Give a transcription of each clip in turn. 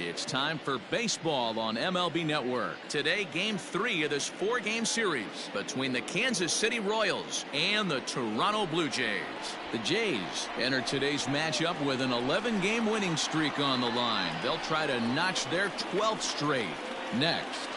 It's time for baseball on MLB Network. Today, Game 3 of this 4-game series between the Kansas City Royals and the Toronto Blue Jays. The Jays enter today's matchup with an 11-game winning streak on the line. They'll try to notch their 12th straight. Next.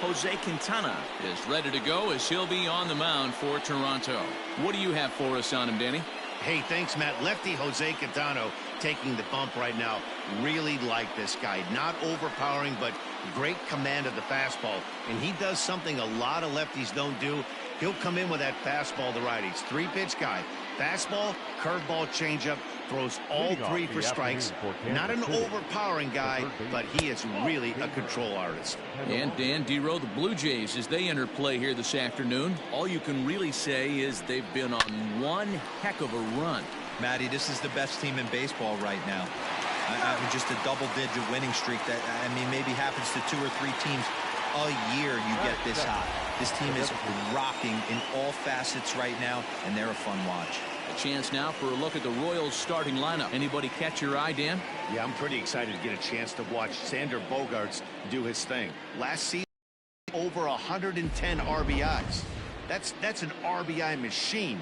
Jose Quintana is ready to go as he'll be on the mound for Toronto. What do you have for us on him, Danny? Hey, thanks, Matt. Lefty Jose Quintana taking the bump right now. Really like this guy. Not overpowering, but great command of the fastball. And he does something a lot of lefties don't do. He'll come in with that fastball to righties. 3-pitch guy. Fastball, curveball, changeup. Throws all 3 for strikes. Not an overpowering guy, but he is really a control artist. And Dan Dero, the Blue Jays, as they enter play here this afternoon, all you can really say is they've been on one heck of a run. Matty, this is the best team in baseball right now. I mean, just a double-digit winning streak that, I mean, maybe happens to 2 or 3 teams a year you get this hot. This team is rocking in all facets right now, and they're a fun watch. A chance now for a look at the Royals starting lineup. Anybody catch your eye, Dan? Yeah, I'm pretty excited to get a chance to watch Xander Bogaerts do his thing. Last season, over 110 RBIs. That's an RBI machine.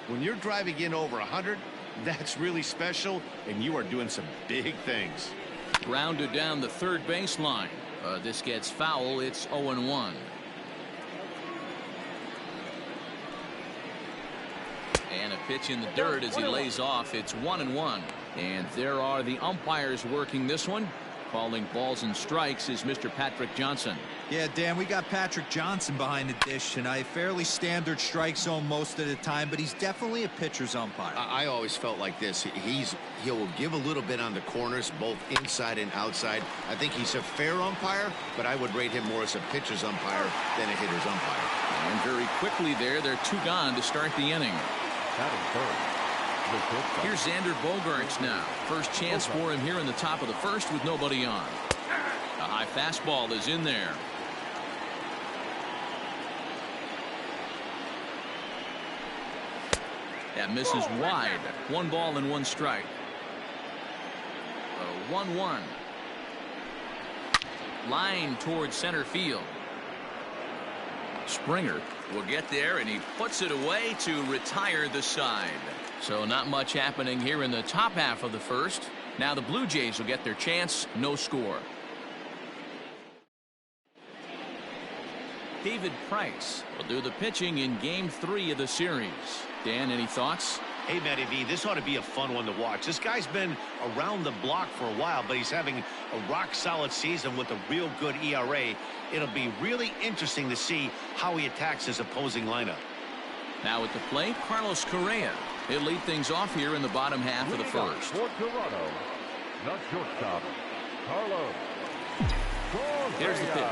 When you're driving in over 100, that's really special, and you are doing some big things. Grounded down the third baseline. This gets foul. It's 0-1. And a pitch in the dirt as he lays off. It's 1-1. And there are the umpires working this one. Calling balls and strikes is Mr. Patrick Johnson. Yeah, Dan, we got Patrick Johnson behind the dish tonight. Fairly standard strike zone most of the time, but he's definitely a pitcher's umpire. I always felt like this. He'll give a little bit on the corners, both inside and outside. I think he's a fair umpire, but I would rate him more as a pitcher's umpire than a hitter's umpire. And very quickly they're 2 gone to start the inning. Here's Xander Bogaerts now. First chance for him here in the top of the first with nobody on. A high fastball is in there. That misses wide. 1 ball and 1 strike. 1-1. Line towards center field. Springer will get there, and he puts it away to retire the side. So not much happening here in the top half of the first. Now the Blue Jays will get their chance. No score. David Price will do the pitching in Game 3 of the series. Dan, any thoughts? Hey, Matty V, this ought to be a fun one to watch. This guy's been around the block for a while, but he's having a rock-solid season with a real good ERA. It'll be really interesting to see how he attacks his opposing lineup. Now at the plate, Carlos Correa. He'll lead things off here in the bottom half of the first. For Toronto, the shortstop, Carlos Correa. Here's the pitch.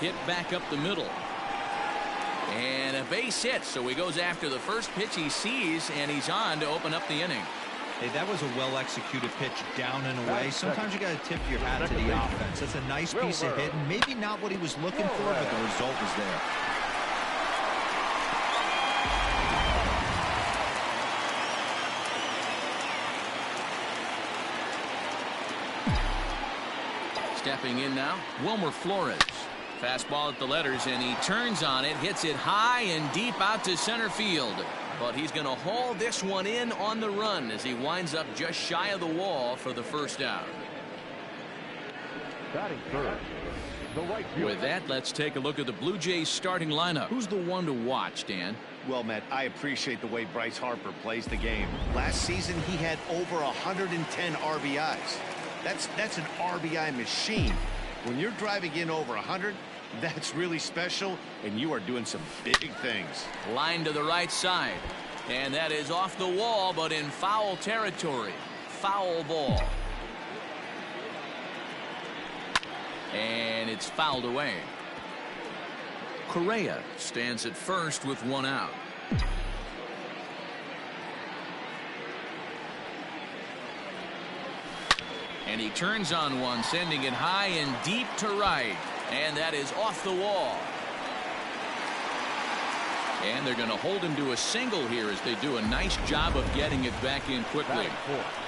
Hit back up the middle. And a base hit, so he goes after the first pitch he sees, and he's on to open up the inning. Hey, that was a well-executed pitch down and away. Sometimes you got to tip your hat to the offense. That's a nice piece of hitting. Maybe not what he was looking for, but the result was there. Stepping in now, Wilmer Flores. Fastball at the letters, and he turns on it, hits it high and deep out to center field. But he's going to haul this one in on the run as he winds up just shy of the wall for the first out. Batting third, the right fielder. With that, let's take a look at the Blue Jays starting lineup. Who's the one to watch, Dan? Well, Matt, I appreciate the way Bryce Harper plays the game. Last season, he had over 110 RBIs. That's an RBI machine. When you're driving in over 100, That's really special, and you are doing some big things. Line to the right side. And that is off the wall, but in foul territory. Foul ball. And it's fouled away. Correa stands at first with one out. And he turns on one, sending it high and deep to right. And that is off the wall. And they're going to hold him to a single here as they do a nice job of getting it back in quickly.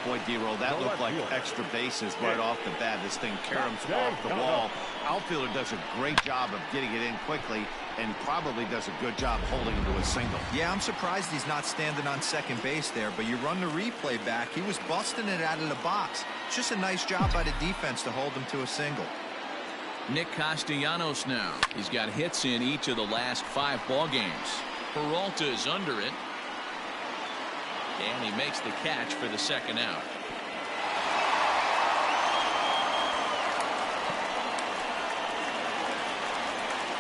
Boy, D-Roll, that looked like extra bases right off the bat. This thing caroms off the wall. Outfielder does a great job of getting it in quickly and probably does a good job holding him to a single. Yeah, I'm surprised he's not standing on second base there, but you run the replay back. He was busting it out of the box. It's just a nice job by the defense to hold him to a single. Nick Castellanos now. He's got hits in each of the last 5 ball games. Peralta is under it. And he makes the catch for the second out.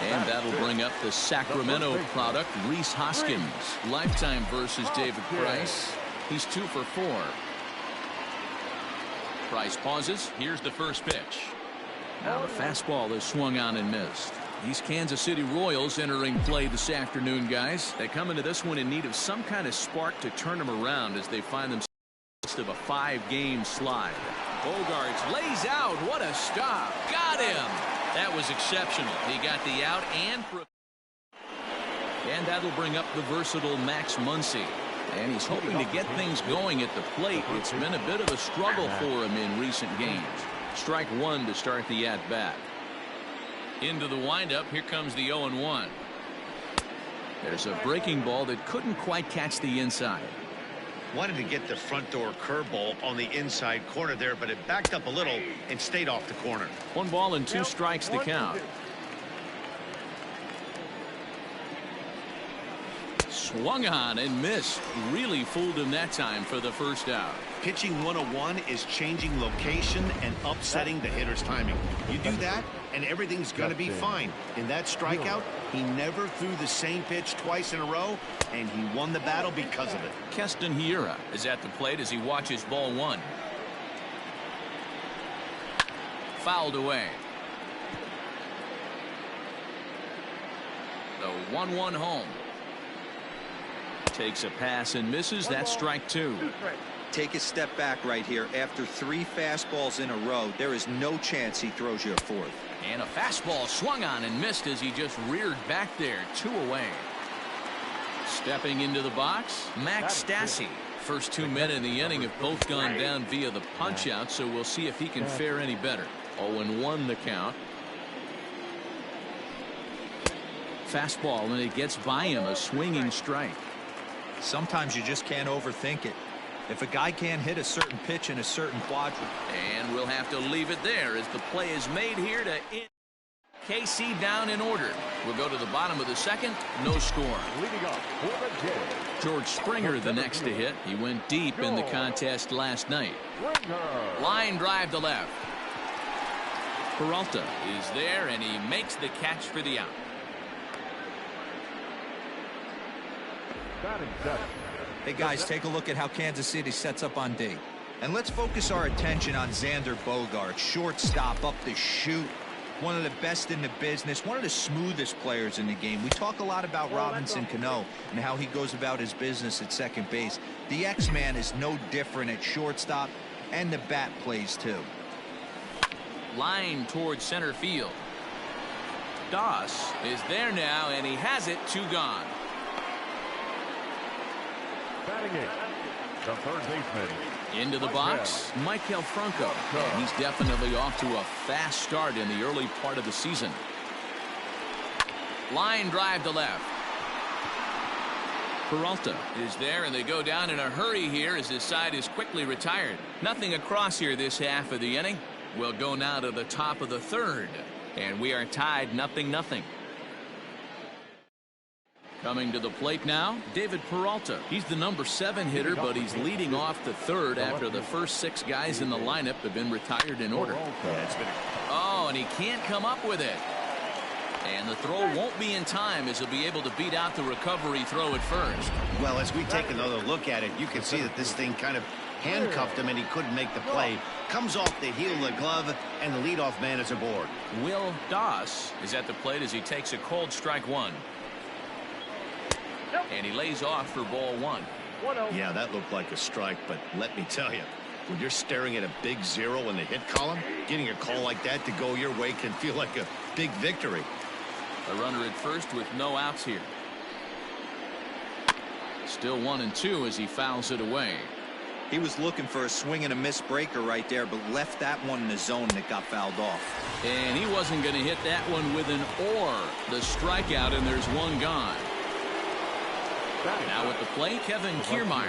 And that'll bring up the Sacramento product, Rhys Hoskins. Lifetime versus David Price. He's 2 for 4. Price pauses. Here's the first pitch. Now the fastball is swung on and missed. These Kansas City Royals entering play this afternoon, guys. They come into this one in need of some kind of spark to turn them around as they find themselves in a 5-game slide. Bogarts lays out. What a stop. Got him. That was exceptional. He got the out and that'll bring up the versatile Max Muncy. And he's hoping to get things going at the plate. It's been a bit of a struggle for him in recent games. Strike one to start the at-bat. Into the windup. Here comes the 0-1. There's a breaking ball that couldn't quite catch the inside. Wanted to get the front door curveball on the inside corner there, but it backed up a little and stayed off the corner. 1 ball and 2 strikes to count. Swung on and missed. Really fooled him that time for the first out. Pitching 101 is changing location and upsetting the hitter's timing. You do that and everything's going to be fine. In that strikeout, he never threw the same pitch twice in a row, and he won the battle because of it. Keston Hiura is at the plate as he watches ball 1. Fouled away. The 1-1 home. Takes a pass and misses. That's strike 2. Take a step back right here. After 3 fastballs in a row, there is no chance he throws you a 4th. And a fastball swung on and missed as he just reared back there. 2 away. Stepping into the box, Max Stassi. First 2 men in the inning have both gone down via the punch out, so we'll see if he can fare any better. 0-1 the count. Fastball, and it gets by him, a swinging strike. Sometimes you just can't overthink it. If a guy can't hit a certain pitch in a certain quadrant. And we'll have to leave it there as the play is made here to end. KC down in order. We'll go to the bottom of the second. No score. Leading up for the Jays, George Springer the next to hit. He went deep in the contest last night. Line drive to left. Peralta is there and he makes the catch for the out. batting seven. Hey guys, take a look at how Kansas City sets up on D. And let's focus our attention on Xander Bogaerts, shortstop up the chute. One of the best in the business, one of the smoothest players in the game. We talk a lot about Robinson Cano and how he goes about his business at second base. The X-Man is no different at shortstop, and the bat plays too. Line towards center field. Doss is there now, and he has it. 2 gone. Batting eight, the third baseman. Into the box, Maikel Franco. And he's definitely off to a fast start in the early part of the season. Line drive to left. Peralta is there, and they go down in a hurry here as his side is quickly retired. Nothing across here this half of the inning. We'll go now to the top of the third, and we are tied 0-0. Coming to the plate now, David Peralta. He's the number 7 hitter, but he's leading off the third after the first 6 guys in the lineup have been retired in order. Oh, and he can't come up with it. And the throw won't be in time as he'll be able to beat out the recovery throw at first. Well, as we take another look at it, you can see that this thing kind of handcuffed him and he couldn't make the play. Comes off the heel of the glove, and the leadoff man is aboard. Will Doss is at the plate as he takes a cold strike one. And he lays off for ball one. Yeah, that looked like a strike, but let me tell you, when you're staring at a big 0 in the hit column, getting a call like that to go your way can feel like a big victory. A runner at first with no outs here. Still 1-2 as he fouls it away. He was looking for a swing and a miss breaker right there, but left that one in the zone and it got fouled off. And he wasn't going to hit that one with an or. The strikeout, and there's one gone. Now at the plate, Kevin Kiermaier.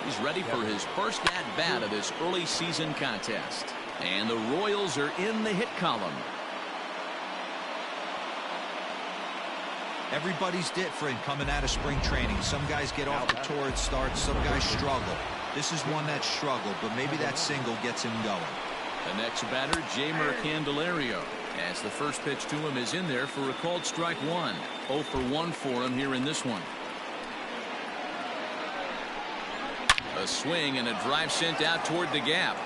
He's ready for his first at-bat of this early season contest. And the Royals are in the hit column. Everybody's different coming out of spring training. Some guys get off to torrid starts. Some guys struggle. This is one that struggled, but maybe that single gets him going. The next batter, Jeimer Candelario, as the first pitch to him is in there for a called strike one. 0 for 1 for him here in this one. A swing and a drive sent out toward the gap.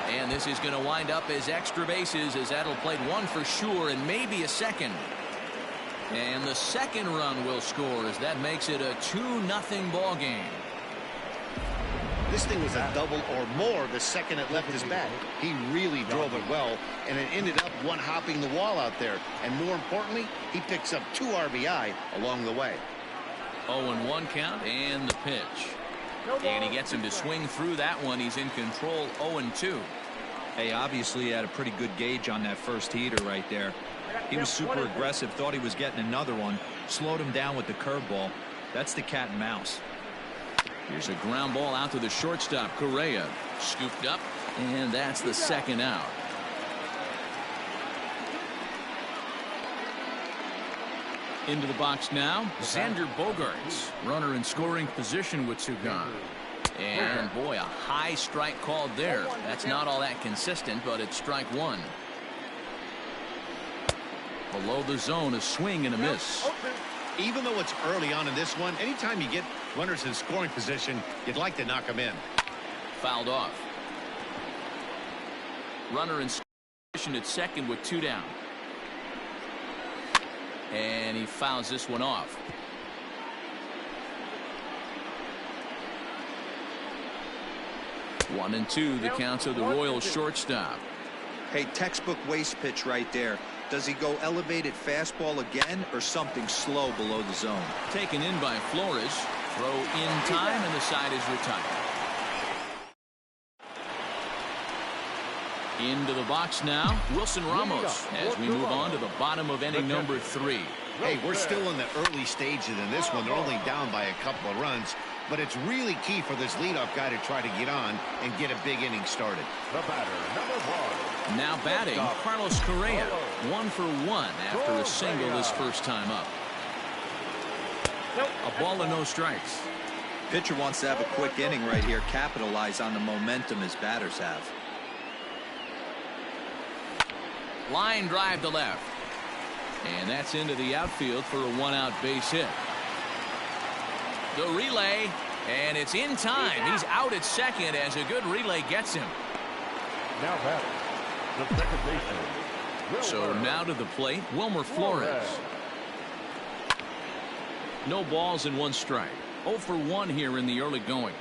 And this is going to wind up as extra bases, as that'll play one for sure and maybe a second. And the second run will score as that makes it a 2-0 ball game. This thing was a double or more the second it left his bat. He really drove it well, and it ended up one-hopping the wall out there. And more importantly, he picks up 2 RBI along the way. 0-1 count and the pitch. And he gets him to swing through that one. He's in control. 0-2. Hey, obviously he had a pretty good gauge on that first heater right there. He was super aggressive, thought he was getting another one, slowed him down with the curveball. That's the cat and mouse. Here's a ground ball out to the shortstop. Correa scooped up, and that's the second out. Into the box now, Xander Bogaerts, runner in scoring position with 2 gone. And boy, a high strike called there. That's not all that consistent, but it's strike one. Below the zone, a swing and a miss. Even though it's early on in this one, anytime you get runners in scoring position, you'd like to knock them in. Fouled off. Runner in scoring position at second with 2 down. And he fouls this one off. One and two, the counts of the Royals shortstop. Hey, textbook waste pitch right there. Does he go elevated fastball again or something slow below the zone? Taken in by Flores. Throw in time, and the side is retired. Into the box now, Wilson Ramos, as we move on to the bottom of inning number 3. Hey, we're still in the early stages in this one. They're only down by a couple of runs, but it's really key for this leadoff guy to try to get on and get a big inning started. The batter, number 1. Now batting, Carlos Correa, 1 for 1 after a single his first time up. A ball and no strikes. Pitcher wants to have a quick inning right here, capitalize on the momentum his batters have. Line drive to left. And that's into the outfield for a 1-out base hit. The relay, and it's in time. He's out at second as a good relay gets him. Now batting, the second baseman. So now to the plate, Wilmer Flores. No balls and 1 strike. 0 for 1 here in the early going.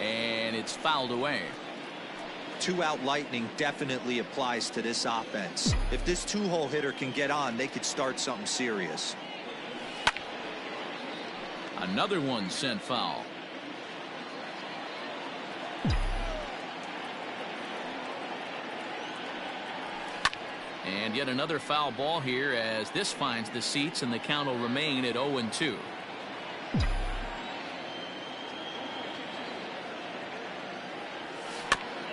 And it's fouled away. 2-out lightning definitely applies to this offense. If this 2-hole hitter can get on, they could start something serious. Another one sent foul. And yet another foul ball here as this finds the seats, and the count will remain at 0-2.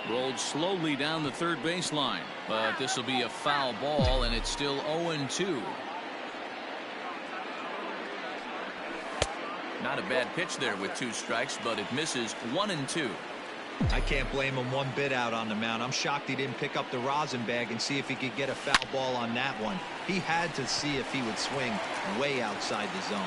Rolled slowly down the third baseline, but this will be a foul ball, and it's still 0-2. Not a bad pitch there with 2 strikes, but it misses 1-2. I can't blame him one bit out on the mound. I'm shocked he didn't pick up the rosin bag and see if he could get a foul ball on that one. He had to see if he would swing way outside the zone.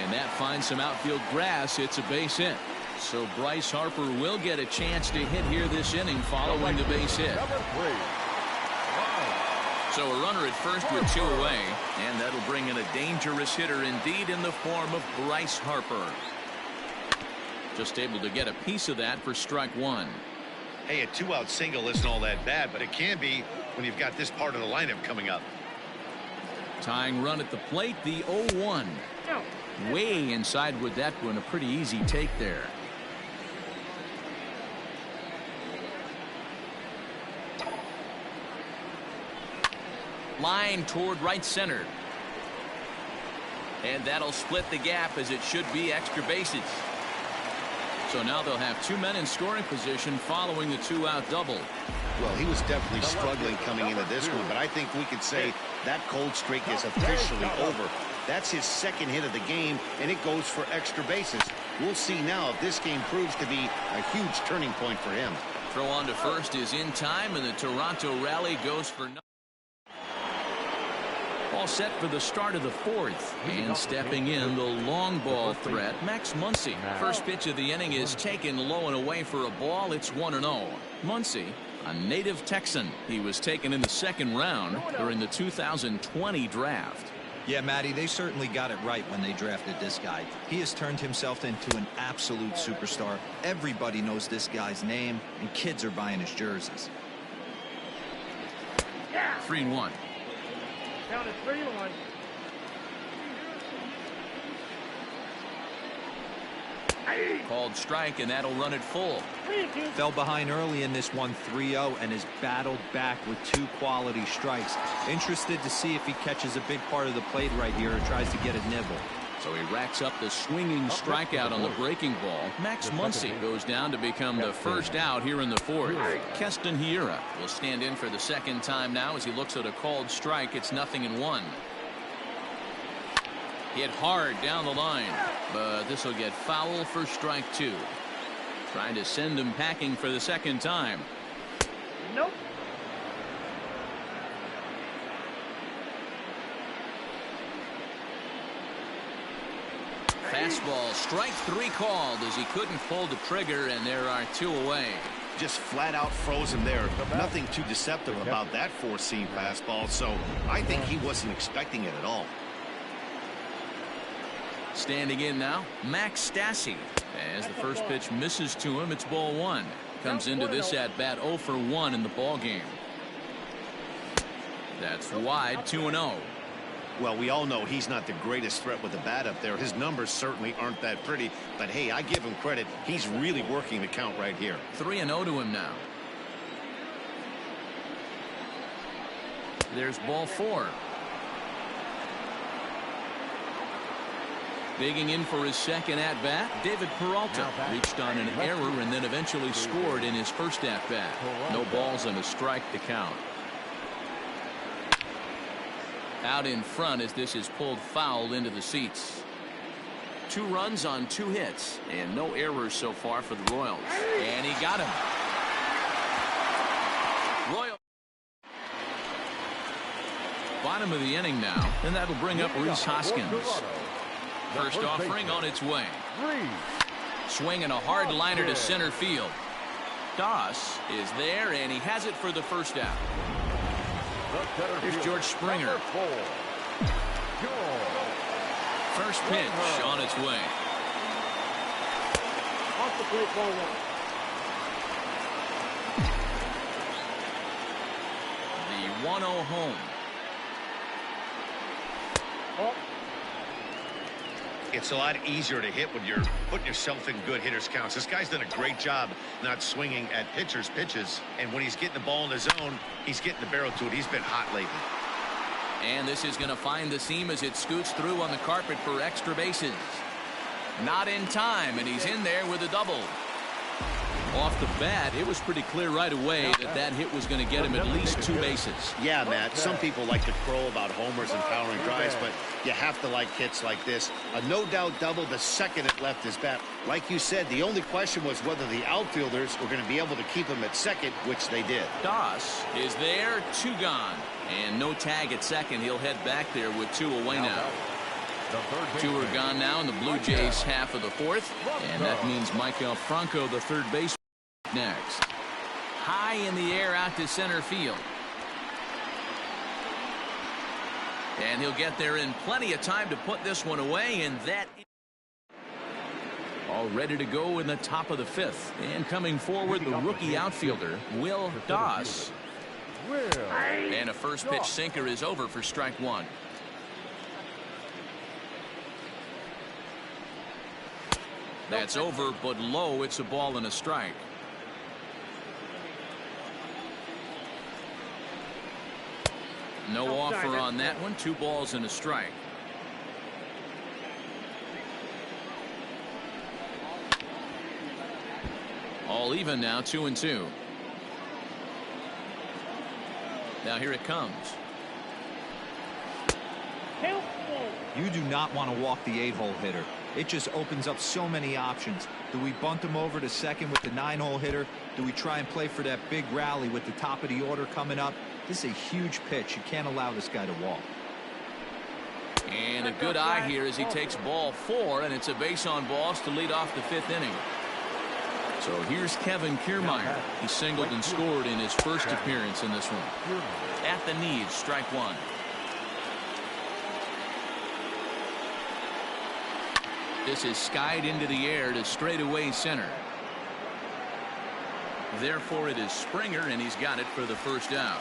And that finds some outfield grass. It's a base hit. So Bryce Harper will get a chance to hit here this inning following the base hit. So a runner at first with 2 away, and that'll bring in a dangerous hitter indeed in the form of Bryce Harper. Just able to get a piece of that for strike 1. Hey, a 2-out single isn't all that bad, but it can be when you've got this part of the lineup coming up. Tying run at the plate, the 0-1. Way inside with that one, a pretty easy take there. Line toward right center. And that'll split the gap, as it should be extra bases. So now they'll have 2 men in scoring position following the 2-out double. Well, he was definitely struggling coming into this one, but I think we could say that cold streak is officially over. That's his 2nd hit of the game, and it goes for extra bases. We'll see now if this game proves to be a huge turning point for him. Throw on to first is in time, and the Toronto rally goes for nothing. All set for the start of the 4th. And stepping in, the long ball threat, Max Muncy. First pitch of the inning is taken low and away for a ball. It's 1-0. Muncy, a native Texan. He was taken in the 2nd round during the 2020 draft. Yeah, Matty, they certainly got it right when they drafted this guy. He has turned himself into an absolute superstar. Everybody knows this guy's name, and kids are buying his jerseys. 3-1. Count it 3-1. Called strike, and that'll run it full. Fell behind early in this one, 3-0, and has battled back with 2 quality strikes. Interested to see if he catches a big part of the plate right here or tries to get a nibble. So he racks up the swinging strikeout on the breaking ball. Max Muncy goes down to become the first out here in the 4th. Keston Hiura will stand in for the 2nd time now as he looks at a called strike. It's 0-1. Hit hard down the line, but this will get foul for strike 2. Trying to send him packing for the 2nd time. Nope. Fastball, strike 3 called as he couldn't pull the trigger, and there are 2 away. Just flat out froze him there. Nothing too deceptive about that 4-seam fastball, so I think he wasn't expecting it at all. Standing in now, Max Stassi. As the first pitch misses to him, it's ball 1. Comes into this at bat 0 for 1 in the ball game. That's wide, 2-0. Well, we all know he's not the greatest threat with the bat up there. His numbers certainly aren't that pretty, but hey, I give him credit. He's really working the count right here. 3-0 to him now. There's ball 4. Digging in for his 2nd at-bat, David Peralta reached on an error and then eventually scored in his first at-bat. No balls and a strike to count. Out in front as this is pulled foul into the seats. 2 runs on 2 hits and no errors so far for the Royals. And he got him. Royals. Bottom of the inning now, and that'll bring up Rhys Hoskins. First offering on its way. Swinging a hard liner to center field. Doss is there, and he has it for the first out. Here's George Springer. First pitch on its way. Off the plate, ball 1. The 1-0 home. Oh. It's a lot easier to hit when you're putting yourself in good hitters counts. This guy's done a great job not swinging at pitchers' pitches. And when he's getting the ball in the zone, he's getting the barrel to it. He's been hot lately. And this is going to find the seam as it scoots through on the carpet for extra bases. Not in time, and he's in there with a double. Off the bat, it was pretty clear right away that hit was going to get him at least 2 bases. Yeah, Matt, some people like to crow about homers and powering drives, but you have to like hits like this. A no-doubt double the second it left his bat. Like you said, the only question was whether the outfielders were going to be able to keep him at second, which they did. Doss is there, 2 gone. And no tag at second. He'll head back there with 2 away now. 2 are gone now in the Blue Jays half of the 4th. And that means Michael Franco, the third baseman, next. High in the air out to center field. And he'll get there in plenty of time to put this one away, and that all ready to go in the top of the 5th. And coming forward, the rookie outfielder, Will Doss. And a first pitch sinker is over for strike 1. That's over, but low. It's a ball and a strike. No offer on that one. 2 balls and a strike. All even now, 2-2. Now here it comes. You do not want to walk the 8-hole hitter. It just opens up so many options. Do we bunt him over to second with the 9-hole hitter? Do we try and play for that big rally with the top of the order coming up? This is a huge pitch. You can't allow this guy to walk. And a good eye here as he takes ball 4, and it's a base on balls to lead off the 5th inning. So here's Kevin Kiermaier. He singled and scored in his first appearance in this one. At the knees, strike 1. This is skied into the air to straightaway center. Therefore, it is Springer, and he's got it for the first out.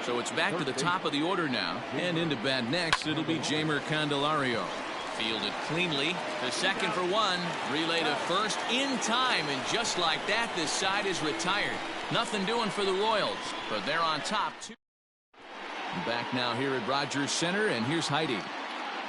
So it's back to the top of the order now, and into bat next. It'll be Jeimer Candelario. Fielded cleanly. The second for 1. Relay to first in time, and just like that, this side is retired. Nothing doing for the Royals, but they're on top 2. Back now here at Rogers Center, and here's Heidi.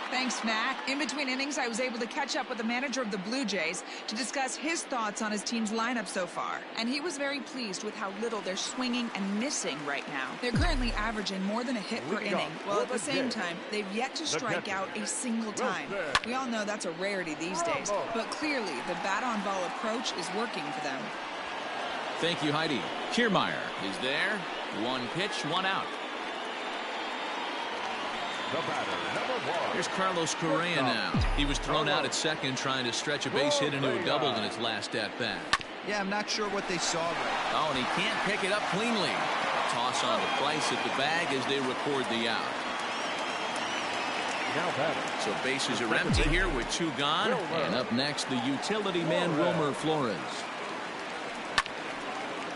Thanks, Matt. In between innings, I was able to catch up with the manager of the Blue Jays to discuss his thoughts on his team's lineup so far. And he was very pleased with how little they're swinging and missing right now. They're currently averaging more than a hit per inning, while at the same time, they've yet to strike out a single time. We all know that's a rarity these days, but clearly the bat-on-ball approach is working for them. Thank you, Heidi. Kiermaier is there. 1 pitch, 1 out. Here's Carlos Correa now. He was thrown out at second trying to stretch a base hit into a double in his last at-bat. Yeah, I'm not sure what they saw there. Oh, and he can't pick it up cleanly. Toss on to Price at the bag as they record the out. So bases are empty here with 2 gone. And up next, the utility man, Wilmer Flores.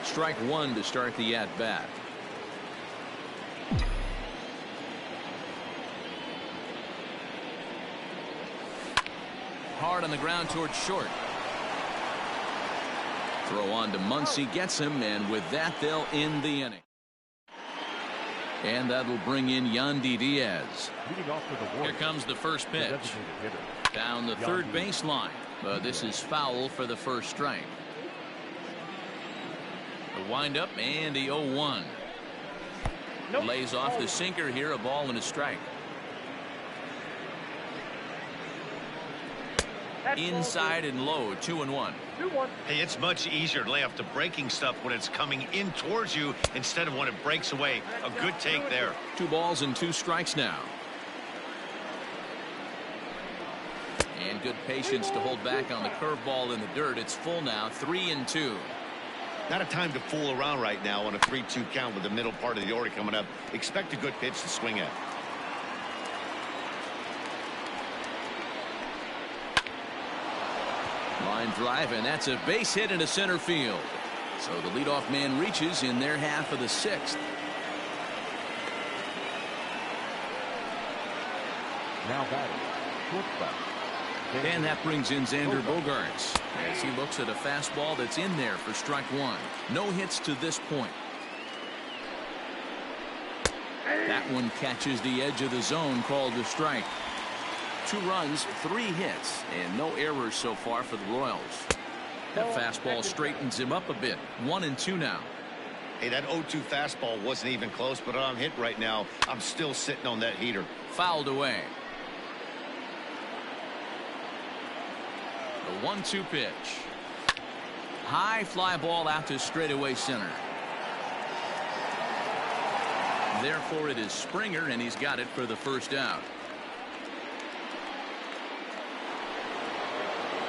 Strike 1 to start the at-bat. Hard on the ground towards short. Throw on to Muncy, gets him, and with that they'll end the inning. And that'll bring in Yandy Diaz. Here comes the first pitch. Down the third baseline. But this is foul for the first strike. The windup and the 0-1. Lays off the sinker here, a ball and a strike. Inside and low, 2-1. Hey, it's much easier to lay off the breaking stuff when it's coming in towards you instead of when it breaks away. A good take there. 2 balls and 2 strikes now. And good patience to hold back on the curveball in the dirt. It's full now, 3-2. Not a time to fool around right now on a 3-2 count with the middle part of the order coming up. Expect a good pitch to swing at. Line drive, and that's a base hit into center field. So the leadoff man reaches in their half of the 6th. Now batting, shortstop. And that brings in Xander Bogaerts as he looks at a fastball that's in there for strike 1. No hits to this point. That one catches the edge of the zone, called a strike. 2 runs, 3 hits, and no errors so far for the Royals. That fastball straightens him up a bit. 1-2 now. Hey, that 0-2 fastball wasn't even close, but on hit right now, I'm still sitting on that heater. Fouled away. The 1-2 pitch. High fly ball out to straightaway center. Therefore, it is Springer, and he's got it for the first out.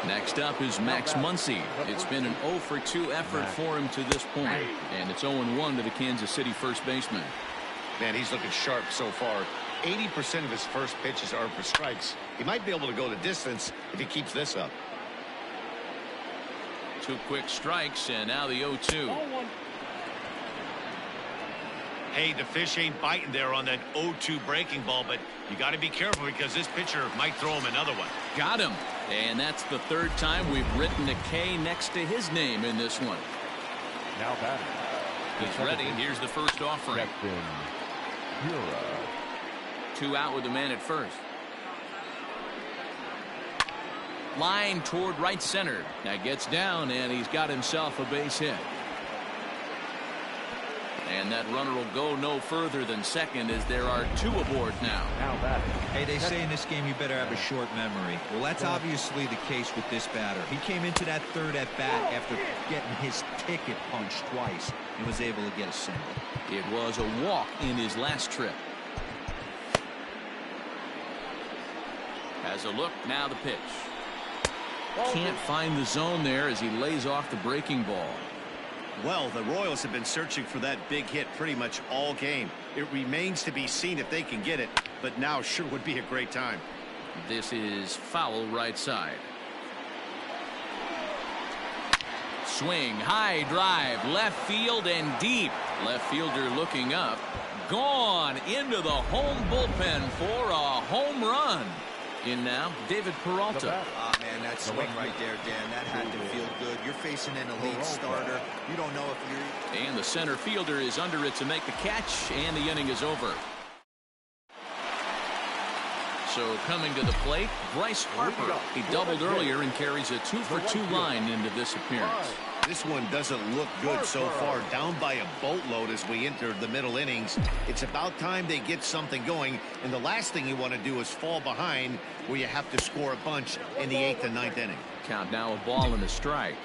Next up is Max Muncy. It's been an 0 for 2 effort for him to this point, and it's 0-1 to the Kansas City first baseman. Man, he's looking sharp so far. 80% of his first pitches are for strikes. He might be able to go the distance if he keeps this up. 2 quick strikes, and now the 0-2. Hey, the fish ain't biting there on that 0-2 breaking ball, but you got to be careful because this pitcher might throw him another one. Got him. And that's the 3rd time we've written a K next to his name in this one. Now batting. He's ready. Here's the first offering. 2 out with the man at first. Line toward right center. That gets down, and he's got himself a base hit. And that runner will go no further than second as there are 2 aboard now. Hey, they say in this game you better have a short memory. Well, that's obviously the case with this batter. He came into that 3rd at bat after getting his ticket punched twice and was able to get a single. It was a walk in his last trip. Has a look, now the pitch. Can't find the zone there as he lays off the breaking ball. Well, the Royals have been searching for that big hit pretty much all game. It remains to be seen if they can get it, but now sure would be a great time. This is foul right side. Swing, high drive, left field and deep. Left fielder looking up. Gone into the home bullpen for a home run. In now, David Peralta. Ah, man, that swing right there, Dan, that had to feel good. You're facing an elite starter. You don't know if you're... And the center fielder is under it to make the catch, and the inning is over. So coming to the plate, Bryce Harper. He doubled earlier and carries a 2 for 2 line into this appearance. This one doesn't look good so far. Down by a boatload as we enter the middle innings. It's about time they get something going, and the last thing you want to do is fall behind where you have to score a bunch in the 8th and 9th inning. Count now a ball and a strike.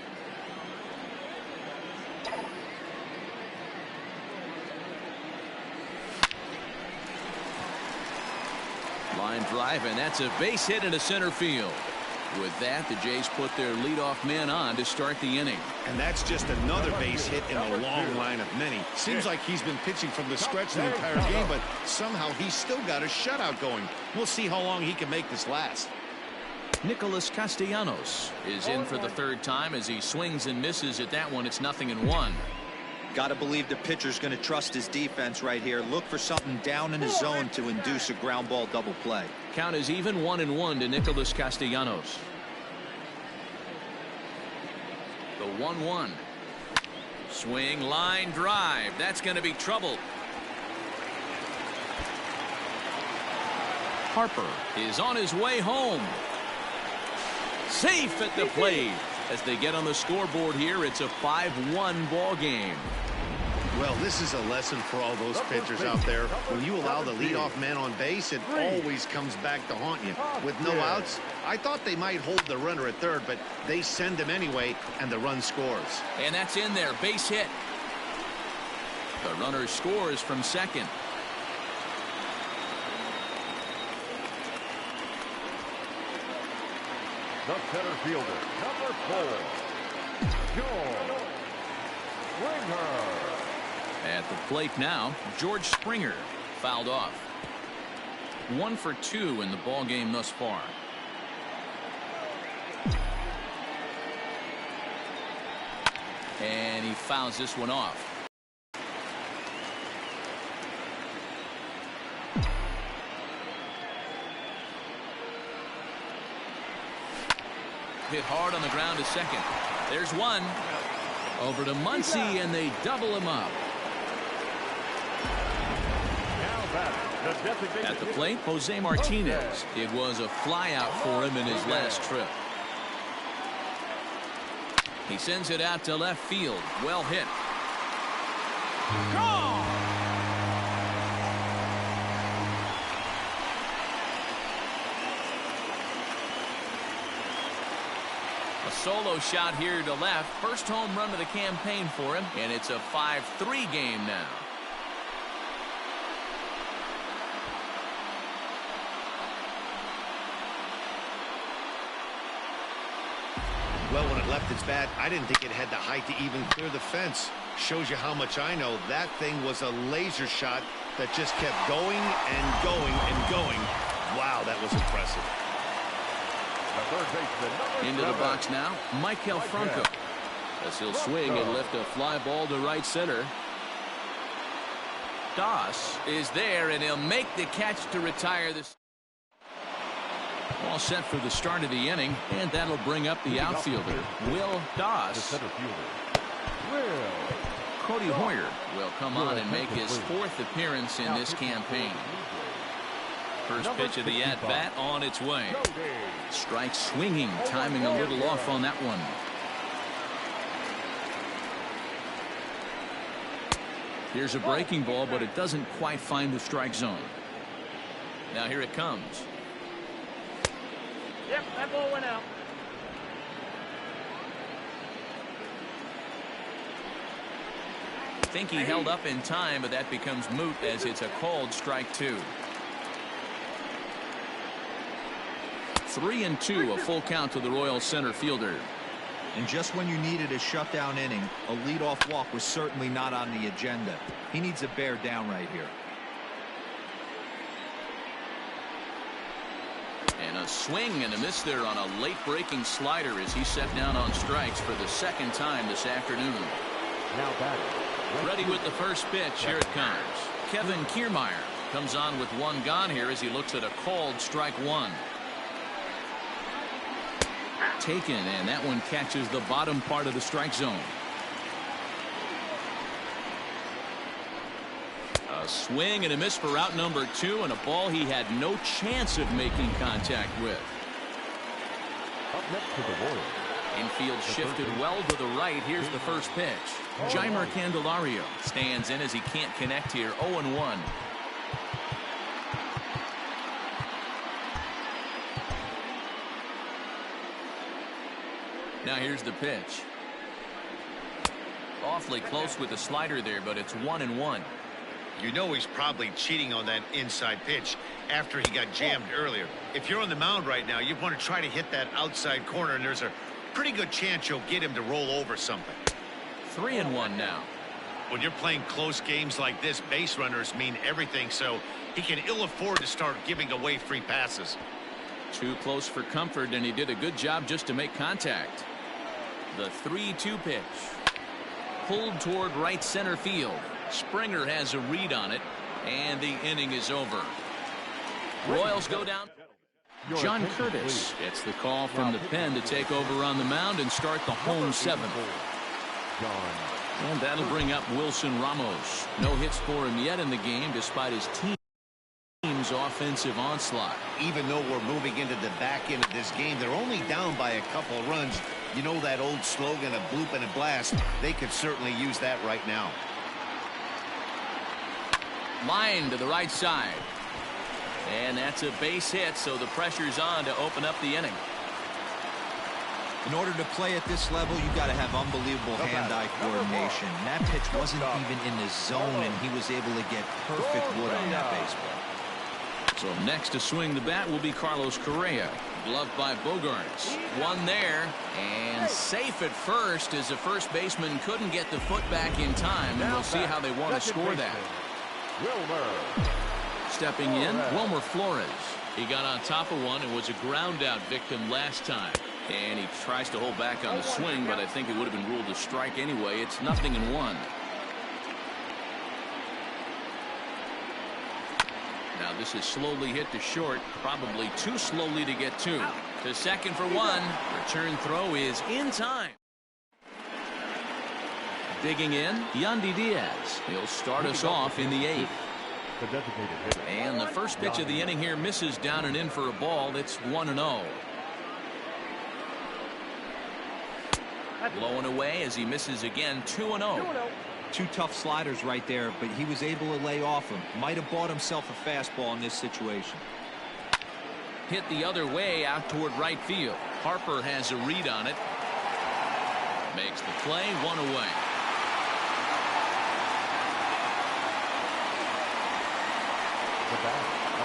Line drive, and that's a base hit into center field. With that, the Jays put their leadoff man on to start the inning. And that's just another base hit in a long line of many. Seems like he's been pitching from the stretch the entire game, but somehow he's still got a shutout going. We'll see how long he can make this last. Nicholas Castellanos is in for the 3rd time as he swings and misses at that one. It's 0-1. Got to believe the pitcher's going to trust his defense right here. Look for something down in his zone to induce a ground ball double play. Count is even 1-1 to Nicholas Castellanos. The 1-1. Swing, line drive. That's going to be trouble. Harper is on his way home. Safe at the plate. As they get on the scoreboard here, it's a 5-1 ball game. Well, this is a lesson for all those pitchers out there. When you allow the leadoff man on base, it always comes back to haunt you. With no outs, I thought they might hold the runner at 3rd, but they send him anyway, and the run scores. And that's in there, base hit. The runner scores from 2nd. The center fielder, number 4, George Springer. At the plate now, George Springer fouled off. 1 for 2 in the ball game thus far. And he fouls this one off. Hit hard on the ground to second. There's one. Over to Muncy, and they double him up. Now batting. At the plate, Jose Martinez. It was a flyout for him in his last trip. He sends it out to left field. Well hit. Gone! A solo shot here to left. First home run of the campaign for him, and it's a 5-3 game now. Well, when it left its bat, I didn't think it had the height to even clear the fence. Shows you how much I know. That thing was a laser shot that just kept going and going and going. Wow, that was impressive. Into the box now, Michael Franco. As he'll swing and lift a fly ball to right center. Doss is there, and he'll make the catch to retire this. All set for the start of the inning, and that'll bring up the outfielder, Will Doss. Cody Hoyer will come on and make his 4th appearance in this campaign. First pitch of the at-bat on its way. Strike swinging, timing a little off on that one. Here's a breaking ball, but it doesn't quite find the strike zone. Now here it comes. Yep, that ball went out. I think he held up in time, but that becomes moot as it's a called strike 2. 3-2, a full count to the Royals center fielder. And just when you needed a shutdown inning, a leadoff walk was certainly not on the agenda. He needs to bear down right here. And a swing and a miss there on a late breaking slider as he set down on strikes for the 2nd time this afternoon. Now batting. Ready with the first pitch. Here it comes. Kevin Kiermaier comes on with one gone here as he looks at a called strike 1. Taken, and that one catches the bottom part of the strike zone. A swing and a miss for out number 2, and a ball he had no chance of making contact with. Up next to the Royals. Infield shifted well to the right. Here's the first pitch. Jeimer Candelario stands in as he can't connect here. 0-1. Now here's the pitch. Awfully close with the slider there, but it's 1-1. You know he's probably cheating on that inside pitch after he got jammed earlier. If you're on the mound right now, you want to try to hit that outside corner, and there's a pretty good chance you'll get him to roll over something. 3-1 now. When you're playing close games like this, base runners mean everything, so he can ill afford to start giving away free passes. Too close for comfort, and he did a good job just to make contact. The 3-2 pitch. Pulled toward right center field. Springer has a read on it, and the inning is over. Royals go down. John Curtis gets the call from the pen to take over on the mound and start the home 7th. And that'll bring up Wilson Ramos. No hits for him yet in the game despite his team's offensive onslaught. Even though we're moving into the back end of this game, they're only down by a couple of runs. You know that old slogan, a bloop and a blast. They could certainly use that right now. Line to the right side. And that's a base hit, so the pressure's on to open up the inning. In order to play at this level, you got to have unbelievable hand-eye coordination. That pitch wasn't even in the zone, and he was able to get perfect wood on that baseball. So next to swing the bat will be Carlos Correa. Gloved by Bogarts. One there, and safe at first as the first baseman couldn't get the foot back in time, and we'll see how they want to score that. Stepping in, Wilmer Flores. He got on top of one and was a ground out victim last time. And he tries to hold back on the swing, but I think it would have been ruled a strike anyway. It's 0-1. Now this is slowly hit to short, probably too slowly to get to. To second for one. Return throw is in time. Digging in, Yandy Diaz. He'll start us off in the 8th. The designated hitter. And the first pitch of the inning here misses down and in for a ball. It's 1-0. Blowing away as he misses again. 2-0. Two tough sliders right there, but he was able to lay off him. Might have bought himself a fastball in this situation. Hit the other way out toward right field. Harper has a read on it. Makes the play. 1 away.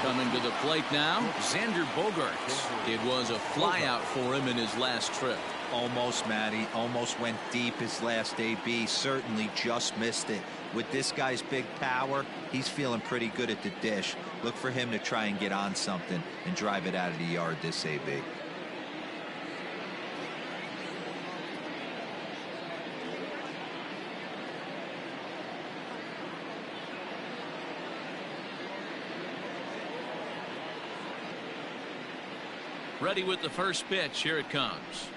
Coming to the plate now, Xander Bogaerts. It was a flyout for him in his last trip. Almost, Matty. Almost went deep his last AB. Certainly just missed it. With this guy's big power, he's feeling pretty good at the dish. Look for him to try and get on something and drive it out of the yard this AB. Ready with the first pitch. Here it comes.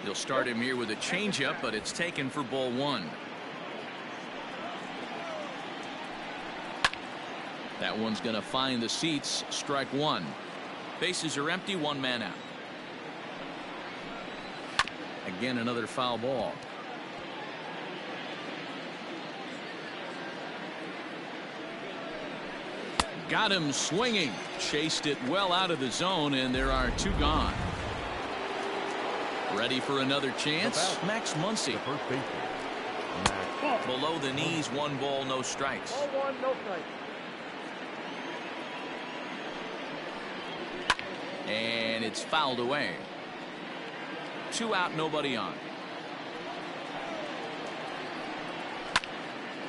He'll start him here with a changeup, but it's taken for ball 1. That one's going to find the seats. Strike 1. Bases are empty. 1 man out. Again, another foul ball. Got him swinging. Chased it well out of the zone, and there are 2 gone. Ready for another chance. Max Muncy. First baseman. Below the knees. 1 ball, no strikes. Ball 1, no strikes. And it's fouled away. 2 out, nobody on.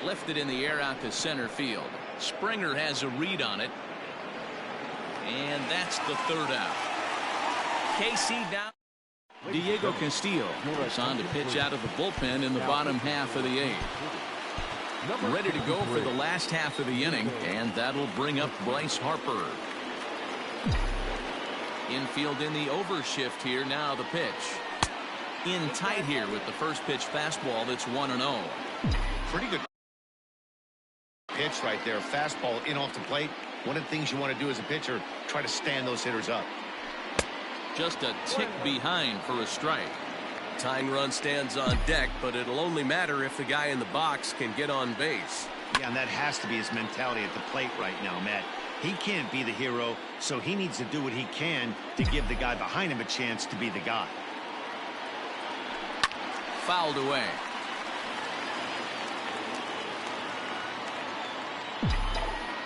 Lifted in the air out to center field. Springer has a read on it. And that's the 3rd out. KC down. Diego Castillo is on to pitch out of the bullpen in the bottom half of the 8th. Ready to go for the last half of the inning, and that'll bring up Bryce Harper. Infield in the overshift here. Now the pitch. In tight here with the first pitch fastball. That's 1-0. Pretty good pitch right there. Fastball in off the plate. One of the things you want to do as a pitcher, try to stand those hitters up. Just a tick behind for a strike. Tying run stands on deck, but it'll only matter if the guy in the box can get on base. Yeah, and that has to be his mentality at the plate right now, Matt. He can't be the hero, so he needs to do what he can to give the guy behind him a chance to be the guy. Fouled away.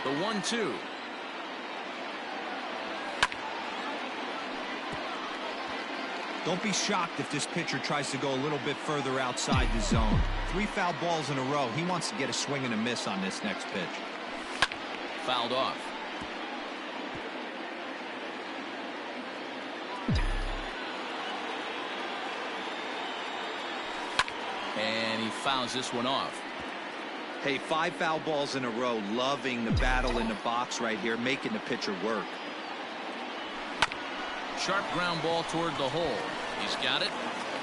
The 1-2. Don't be shocked if this pitcher tries to go a little bit further outside the zone. 3 foul balls in a row. He wants to get a swing and a miss on this next pitch. Fouled off. And he fouls this one off. Hey, 5 foul balls in a row. Loving the battle in the box right here, making the pitcher work. Sharp ground ball toward the hole. He's got it.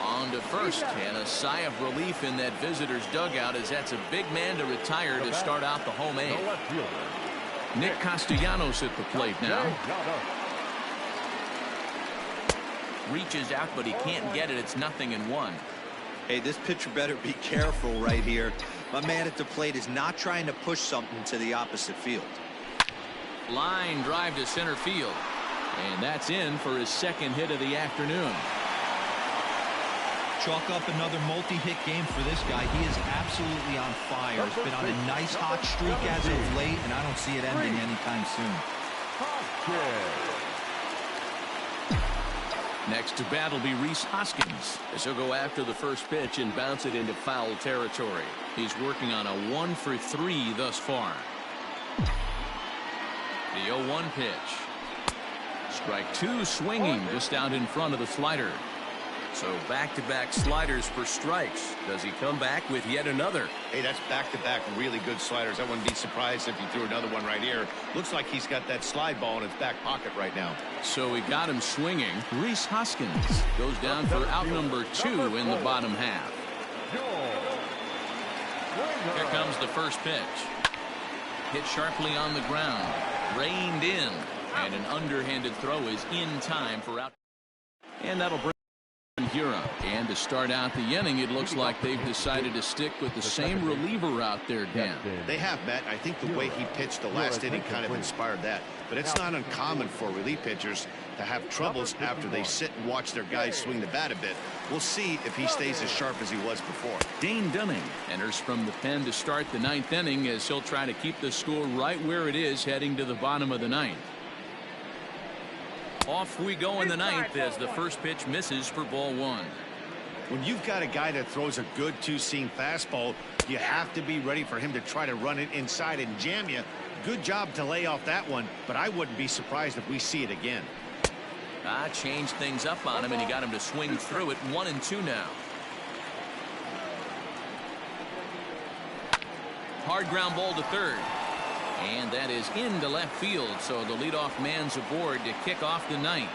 On to first, and a sigh of relief in that visitor's dugout as that's a big man to retire to start out the home 8th. Nick Castellanos at the plate now. Reaches out, but he can't get it. It's 0-1. Hey, this pitcher better be careful right here. My man at the plate is not trying to push something to the opposite field. Line drive to center field. And that's in for his 2nd hit of the afternoon. Chalk up another multi-hit game for this guy. He is absolutely on fire. He's been on a nice hot streak as of late, and I don't see it ending anytime soon. Next to bat will be Rhys Hoskins, as he'll go after the first pitch and bounce it into foul territory. He's working on a 1 for 3 thus far. The 0-1 pitch. Strike 2, swinging just out in front of the slider. So back-to-back sliders for strikes. Does he come back with yet another? Hey, that's back-to-back really good sliders. I wouldn't be surprised if he threw another one right here. Looks like he's got that slide ball in his back pocket right now. So he got him swinging. Rhys Hoskins goes down for out number 2 in the bottom half. Here comes the first pitch. hit sharply on the ground. Reined in. And an underhanded throw is in time for out. And that'll bring Hura. And to start out the inning, it looks like they've decided to stick with the same reliever out there, Dan. They have, Matt. I think the way he pitched the last inning kind of inspired that. But it's not uncommon for relief pitchers to have troubles after they sit and watch their guys swing the bat a bit. We'll see if he stays as sharp as he was before. Dane Dunning enters from the pen to start the ninth inning as he'll try to keep the score right where it is heading to the bottom of the ninth. Off we go in the ninth as the first pitch misses for ball one. When you've got a guy that throws a good two-seam fastball, you have to be ready for him to try to run it inside and jam you. Good job to lay off that one, but I wouldn't be surprised if we see it again. Changed things up on him, and he got him to swing through it. 1-2 now. Hard ground ball to third. And that is into left field, so the leadoff man's aboard to kick off the ninth.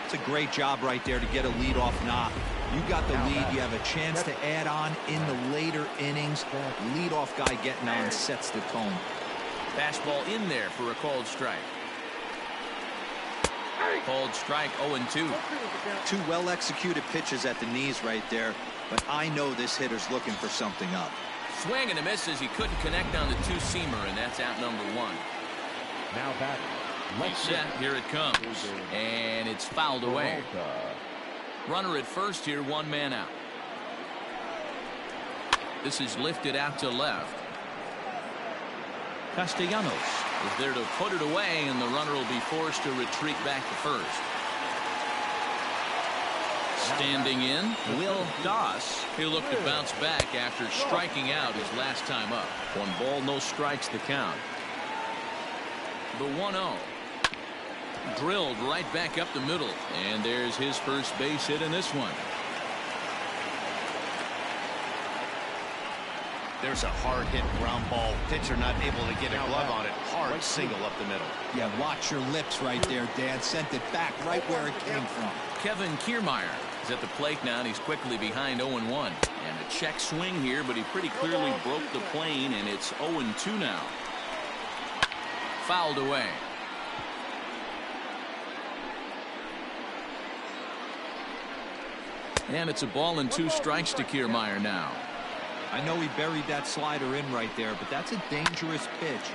It's a great job right there to get a leadoff knock. You got the lead. You have a chance to add on in the later innings. Leadoff guy getting on sets the tone. Fastball in there for a called strike. Called strike 0-2. Two well-executed pitches at the knees right there, but I know this hitter's looking for something up. Swing and a miss as he couldn't connect on the two-seamer, and that's out number one. Now batting. He's set. Here it comes. And it's fouled away. Runner at first here, one man out. This is lifted out to left. Castellanos is there to put it away, and the runner will be forced to retreat back to first. Standing in, Will Doss. He'll look to bounce back after striking out his last time up. 1 ball, no strikes the count. The 1-0. Drilled right back up the middle, and there's his first base hit in this one. There's a hard hit ground ball. Pitcher not able to get a glove on it. Hard single up the middle. Yeah, watch your lips right there, Dan. Sent it back right where it came from. Kevin Kiermaier is at the plate now, and he's quickly behind 0-1. And a check swing here, but he pretty clearly broke the plane, and it's 0-2 now. Fouled away. And it's a ball and 2 strikes to Kiermaier now. I know he buried that slider in right there, but that's a dangerous pitch.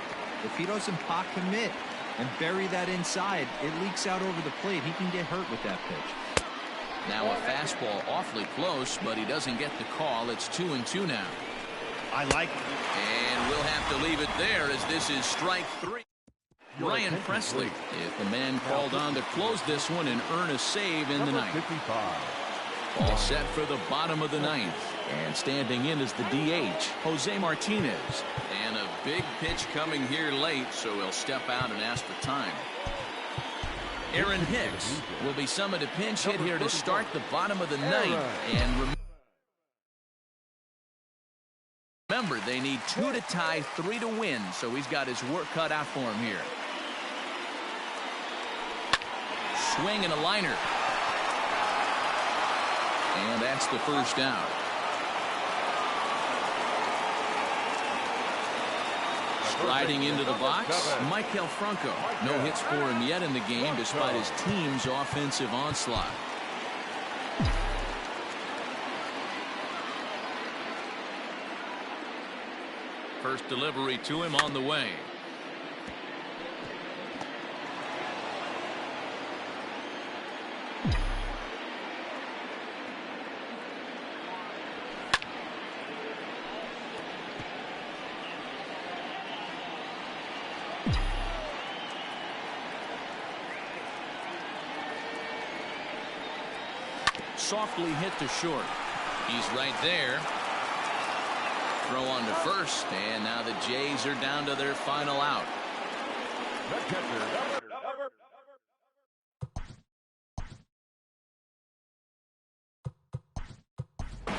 If he doesn't pot commit and bury that inside, it leaks out over the plate. He can get hurt with that pitch. Now a fastball awfully close, but he doesn't get the call. It's 2-2 now. I like it. And we'll have to leave it there as this is strike 3. Ryan Presley is the man called on to close this one and earn a save in the ninth. 55. All set for the bottom of the ninth. And standing in is the DH, Jose Martinez. And a big pitch coming here late, so he'll step out and ask for time. Aaron Hicks will be summoned a pinch hit here to start the bottom of the ninth. And remember, they need 2 to tie, 3 to win, so he's got his work cut out for him here. Swing and a liner. And that's the first out. Striding into the box, Michael Franco. No hits for him yet in the game despite his team's offensive onslaught. First delivery to him on the way. Softly hit to short. He's right there. Throw on to first, and now the Jays are down to their final out.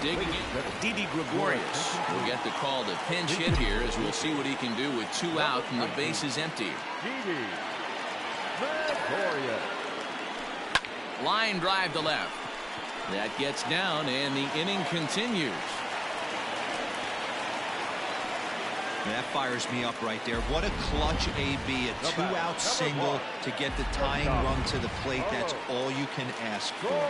Digging in, Didi Gregorius will get the call to pinch hit here as we'll see what he can do with 2 out and the base is empty. Line drive to left. That gets down, and the inning continues. That fires me up right there. What a clutch AB, a two-out single to get the tying run to the plate. That's all you can ask for.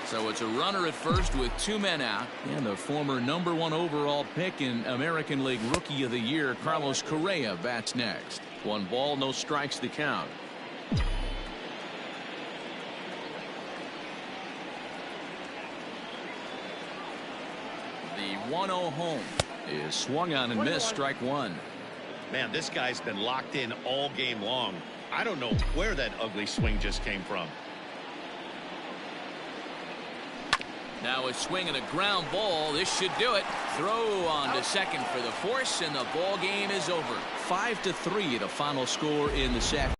So it's a runner at first with 2 men out, and the former #1 overall pick in American League Rookie of the Year, Carlos Correa, bats next. 1 ball, no strikes to count. The 1-0 home is swung on and missed, strike 1. Man, this guy's been locked in all game long. I don't know where that ugly swing just came from. Now a swing and a ground ball. This should do it. Throw on to second for the force, and the ball game is over. 5-3 the final score in the second.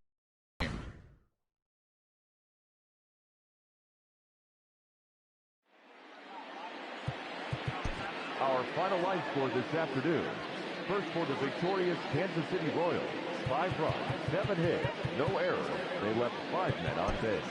Our final line score this afternoon. First for the victorious Kansas City Royals. 5 runs, 7 hits, no errors. They left 5 men on base.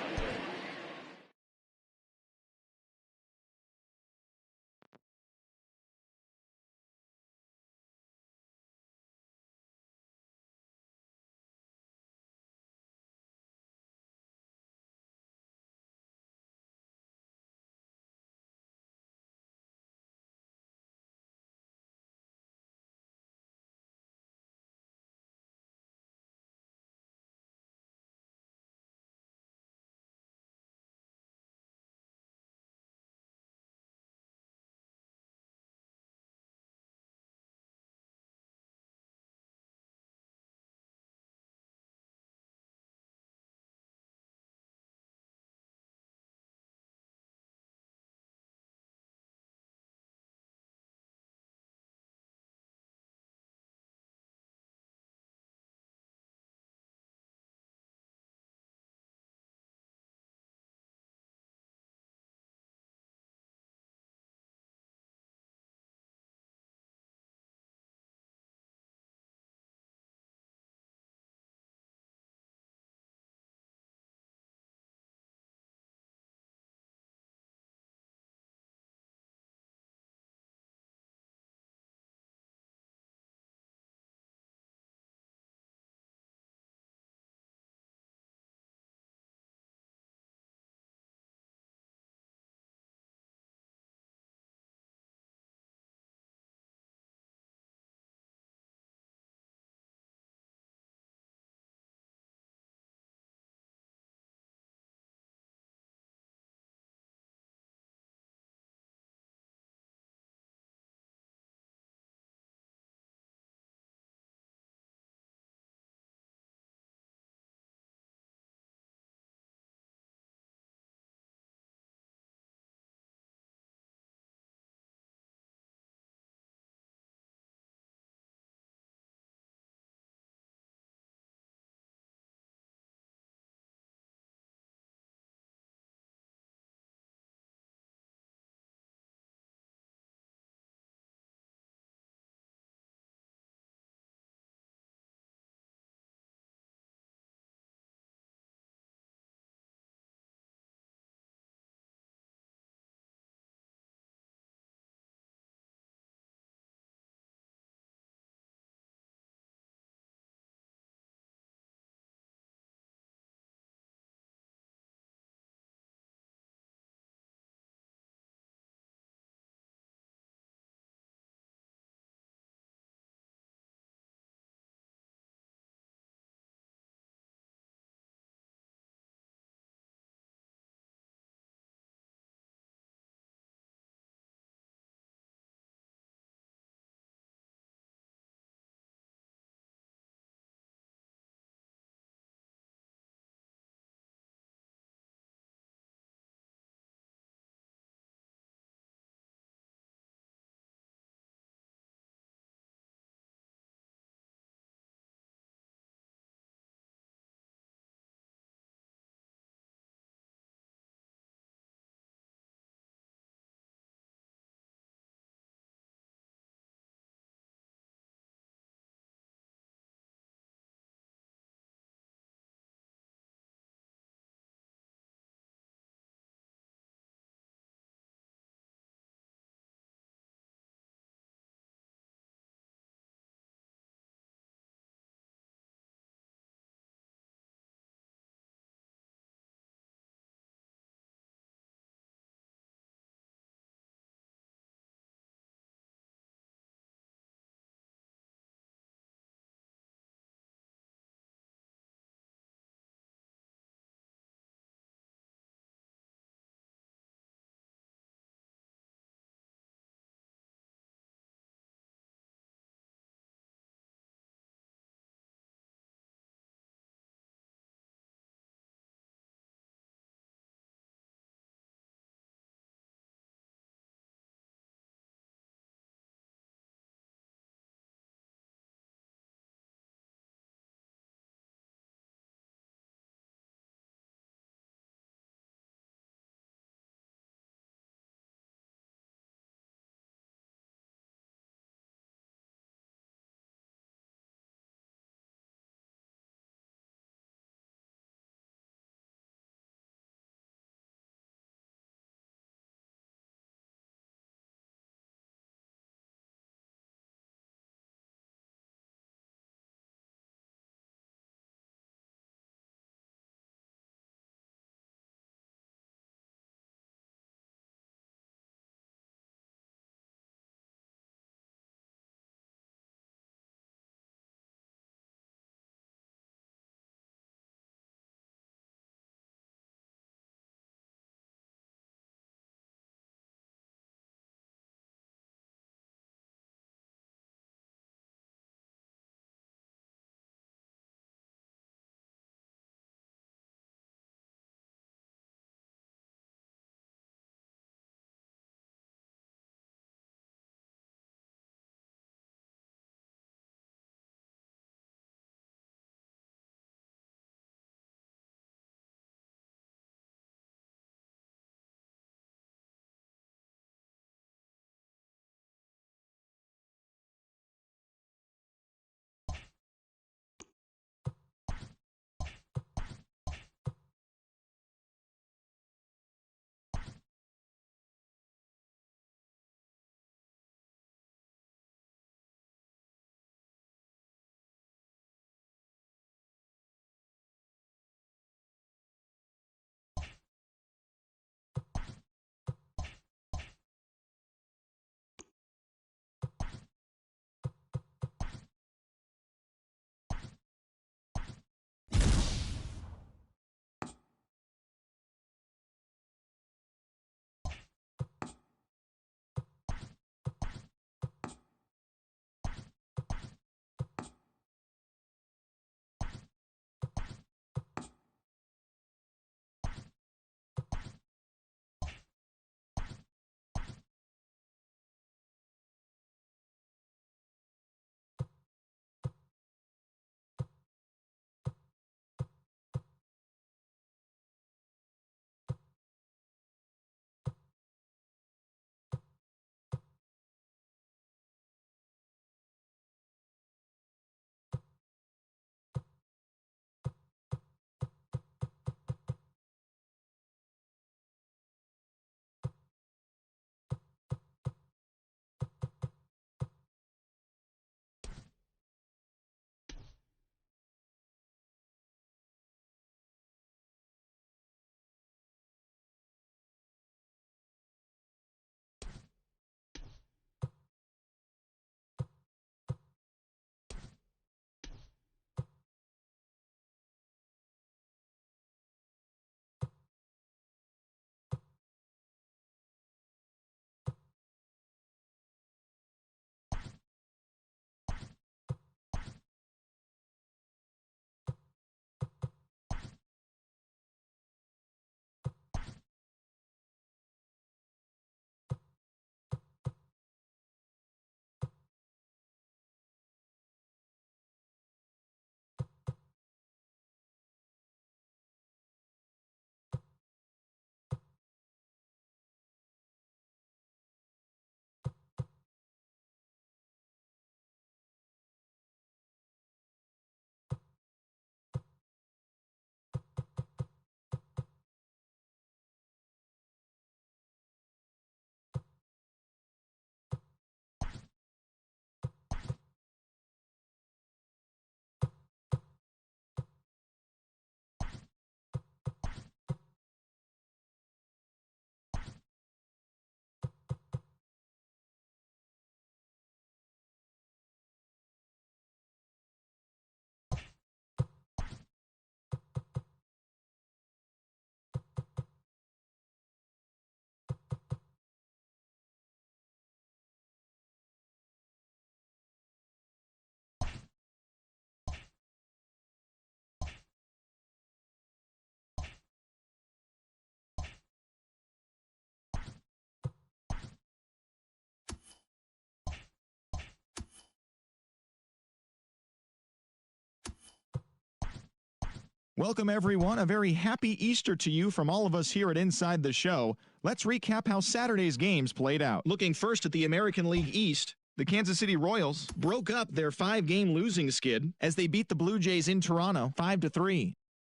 Welcome, everyone. A very happy Easter to you from all of us here at Inside the Show. Let's recap how Saturday's games played out. Looking first at the American League East, the Kansas City Royals broke up their 5-game losing skid as they beat the Blue Jays in Toronto 5-3.